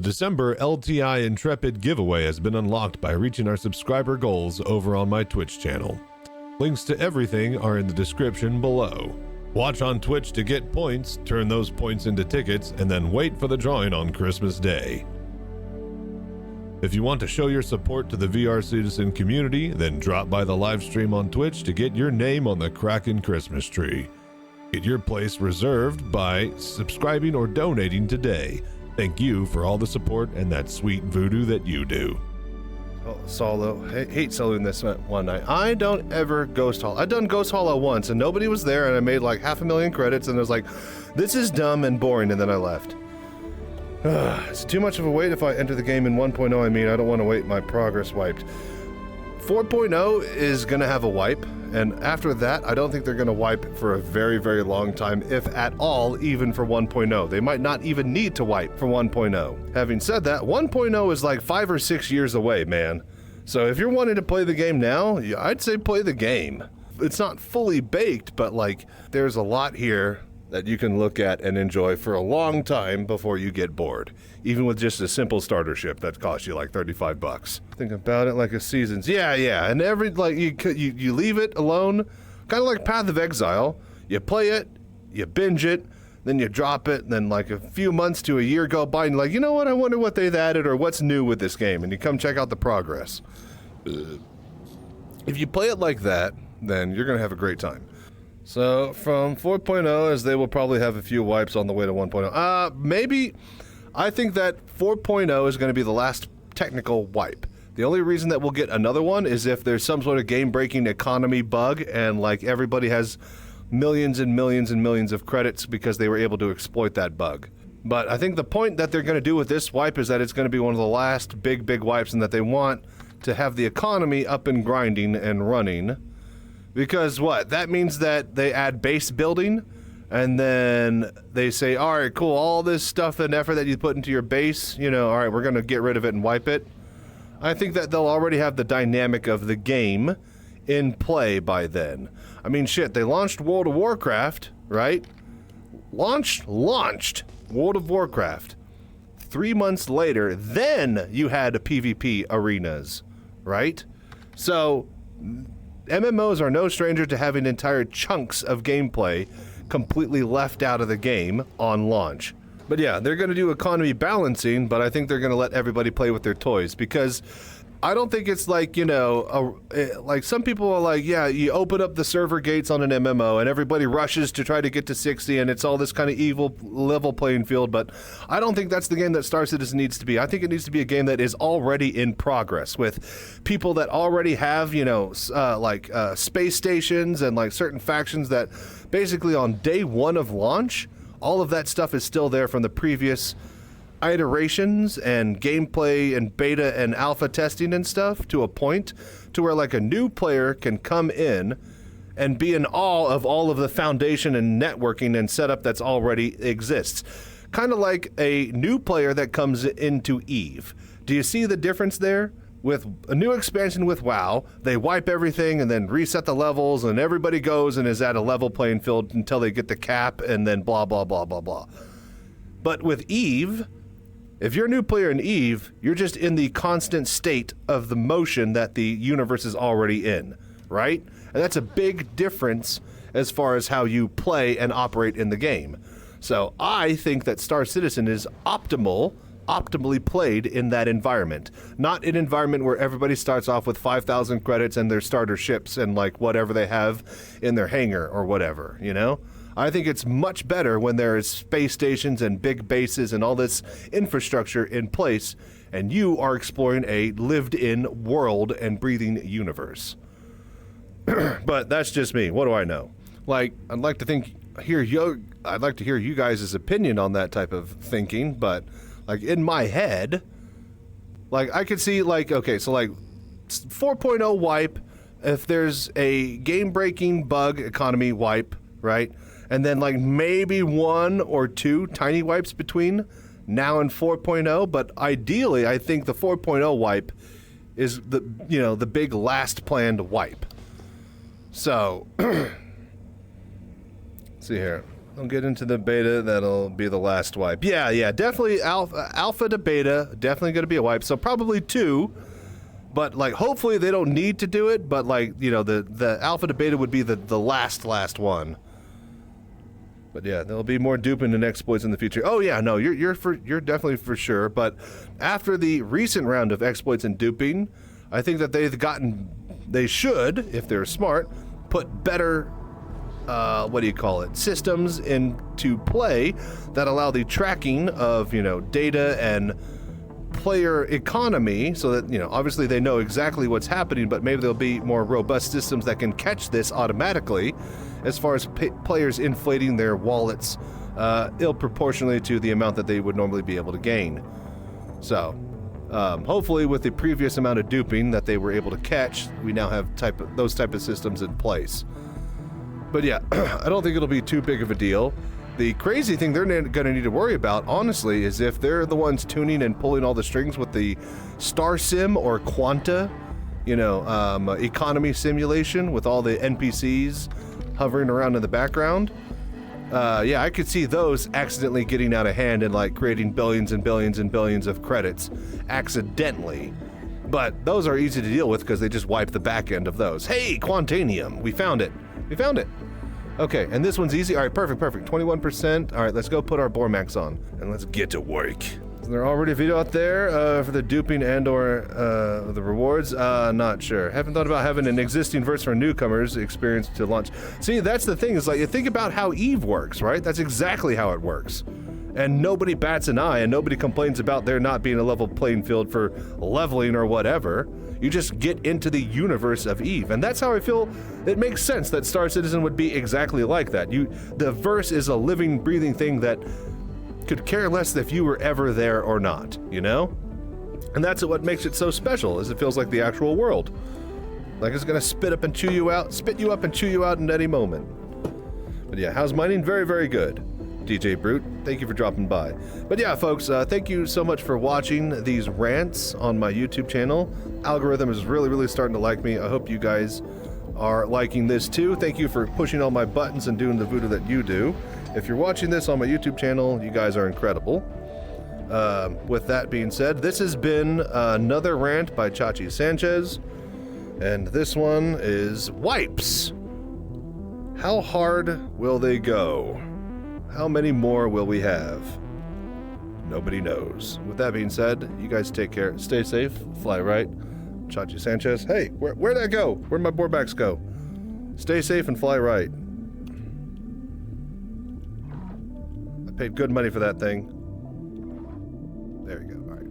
The December LTI Intrepid giveaway has been unlocked by reaching our subscriber goals over on my Twitch channel. Links to everything are in the description below. Watch on Twitch to get points, turn those points into tickets, and then wait for the drawing on Christmas Day. If you want to show your support to the VR Citizen community, then drop by the live stream on Twitch to get your name on the Kraken Christmas tree. Get your place reserved by subscribing or donating today. Thank you for all the support and that sweet voodoo that you do. Oh, solo. Hate soloing this one night. I don't ever ghost haul. I've done ghost hollow once and nobody was there and I made like 500,000 credits and I was like, this is dumb and boring, and then I left. It's too much of a wait if I enter the game in 1.0. I mean, I don't want to wait my progress wiped. 4.0 is going to have a wipe, and after that, I don't think they're going to wipe for a very, very long time, if at all, even for 1.0. They might not even need to wipe for 1.0. Having said that, 1.0 is like 5 or 6 years away, man. So if you're wanting to play the game now, I'd say play the game. It's not fully baked, but like, there's a lot here that you can look at and enjoy for a long time before you get bored. Even with just a simple starter ship that costs you like 35 bucks. Think about it like a seasons. Yeah, and every, like, you leave it alone, kind of like Path of Exile. You play it, you binge it, then you drop it, and then like a few months to a year go by and you're like, you know what, I wonder what they've added or what's new with this game, and you come check out the progress. If you play it like that, then you're gonna have a great time. So from 4.0, as they will probably have a few wipes on the way to 1.0. Maybe, I think that 4.0 is going to be the last technical wipe. The only reason that we'll get another one is if there's some sort of game-breaking economy bug and like everybody has millions and millions and millions of credits because they were able to exploit that bug. But I think the point that they're going to do with this wipe is that it's going to be one of the last big wipes, and that they want to have the economy up and grinding and running. Because what? That means that they add base building, and then they say, all right, cool, all this stuff and effort that you put into your base, you know, all right, we're going to get rid of it and wipe it. I think that they'll already have the dynamic of the game in play by then. I mean, shit, they launched World of Warcraft, right? Launched World of Warcraft. 3 months later, then you had PvP arenas, right? So MMOs are no stranger to having entire chunks of gameplay completely left out of the game on launch. But yeah, they're going to do economy balancing, but I think they're going to let everybody play with their toys, because I don't think it's like, you know, like some people are like, yeah, you open up the server gates on an MMO and everybody rushes to try to get to 60 and it's all this kind of evil level playing field, but I don't think that's the game that Star Citizen needs to be. I think it needs to be a game that is already in progress with people that already have, you know, space stations and like certain factions that basically on day one of launch, all of that stuff is still there from the previous iterations and gameplay and beta and alpha testing and stuff, to a point to where like a new player can come in and be in awe of all of the foundation and networking and setup that's already exists. Kind of like a new player that comes into EVE. Do you see the difference there? With a new expansion with WoW, they wipe everything and then reset the levels, and everybody goes and is at a level playing field until they get the cap, and then blah, blah, blah, blah, blah. But with EVE, if you're a new player in EVE, you're just in the constant state of the motion that the universe is already in, right? And that's a big difference as far as how you play and operate in the game. So I think that Star Citizen is optimally played in that environment. Not an environment where everybody starts off with 5,000 credits and their starter ships and like whatever they have in their hangar or whatever, you know? I think it's much better when there is space stations and big bases and all this infrastructure in place, and you are exploring a lived-in world and breathing universe. But that's just me. What do I know? Like, I'd like to hear you guys' opinion on that type of thinking, but like in my head, like I could see like, okay, so like 4.0 wipe, if there's a game-breaking bug economy wipe, right? And then like maybe 1 or 2 tiny wipes between now and 4.0, but ideally I think the 4.0 wipe is the, you know, the big last planned wipe. So, see here. I'll get into the beta. That'll be the last wipe. Yeah, definitely alpha to beta. Definitely going to be a wipe. So probably 2. But like, hopefully they don't need to do it. But like, you know, the alpha to beta would be the last one. But yeah, there'll be more duping and exploits in the future. Oh yeah, no, you're definitely for sure. But after the recent round of exploits and duping, I think that they should, if they're smart, put better, systems into play that allow the tracking of, you know, data and player economy, so that, you know, obviously they know exactly what's happening, but maybe there'll be more robust systems that can catch this automatically, as far as players inflating their wallets ill proportionally to the amount that they would normally be able to gain. So hopefully with the previous amount of duping that they were able to catch, we now have those type of systems in place. But yeah, I don't think it'll be too big of a deal. The crazy thing they're going to need to worry about, honestly, is if they're the ones tuning and pulling all the strings with the Star Sim or Quanta, you know, economy simulation with all the NPCs hovering around in the background. Yeah, I could see those accidentally getting out of hand and like creating billions and billions and billions of credits accidentally. But those are easy to deal with because they just wipe the back end of those. Hey, Quantanium, we found it. We found it. Okay, and this one's easy. All right, perfect. 21%. All right, let's go put our Bormax on and let's get to work. Is there already a video out there for the duping and or the rewards? Not sure. Haven't thought about having an existing verse for newcomers experience to launch. See, that's the thing, is like, you think about how Eve works, right? That's exactly how it works. And nobody bats an eye and nobody complains about there not being a level playing field for leveling or whatever. You just get into the universe of Eve. And that's how I feel it makes sense that Star Citizen would be exactly like that. The verse is a living, breathing thing that could care less if you were ever there or not, you know? And that's what makes it so special, is it feels like the actual world. Like it's gonna spit you up and chew you out in any moment. But yeah, how's mining? Very, very good. DJ Brute, thank you for dropping by. But yeah, folks, thank you so much for watching these rants on my YouTube channel. Algorithm is really, really starting to like me. I hope you guys are liking this too. Thank you for pushing all my buttons and doing the voodoo that you do. If you're watching this on my YouTube channel, you guys are incredible. With that being said, this has been another rant by Chachi Sanchez, and this one is wipes. How hard will they go? How many more will we have? Nobody knows. With that being said, you guys take care. Stay safe. Fly right. Chachi Sanchez. Hey, where'd that go? Where'd my boardbacks go? Stay safe and fly right. I paid good money for that thing. There you go. All right.